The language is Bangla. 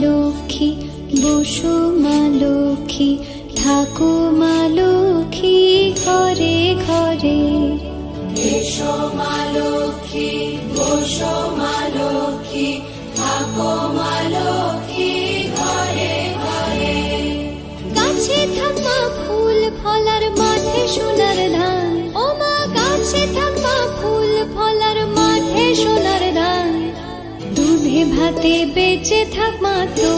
লক্ষ্মী, বসো মা লক্ষ্মী, থাকো মা লক্ষ্মী ঘরে ঘরে। এসো মা লক্ষ্মী, বসো মা লক্ষ্মী, থাকো মা লক্ষ্মী ঘরে ঘরে। গাছে থাকা ফুল ফলার মাঠে সোনার ধান, ও মা গাছে থাকা ফুল ফলার মাঠে সোনার ধান। দুধে ভাতে বেঁচে থাক মা তো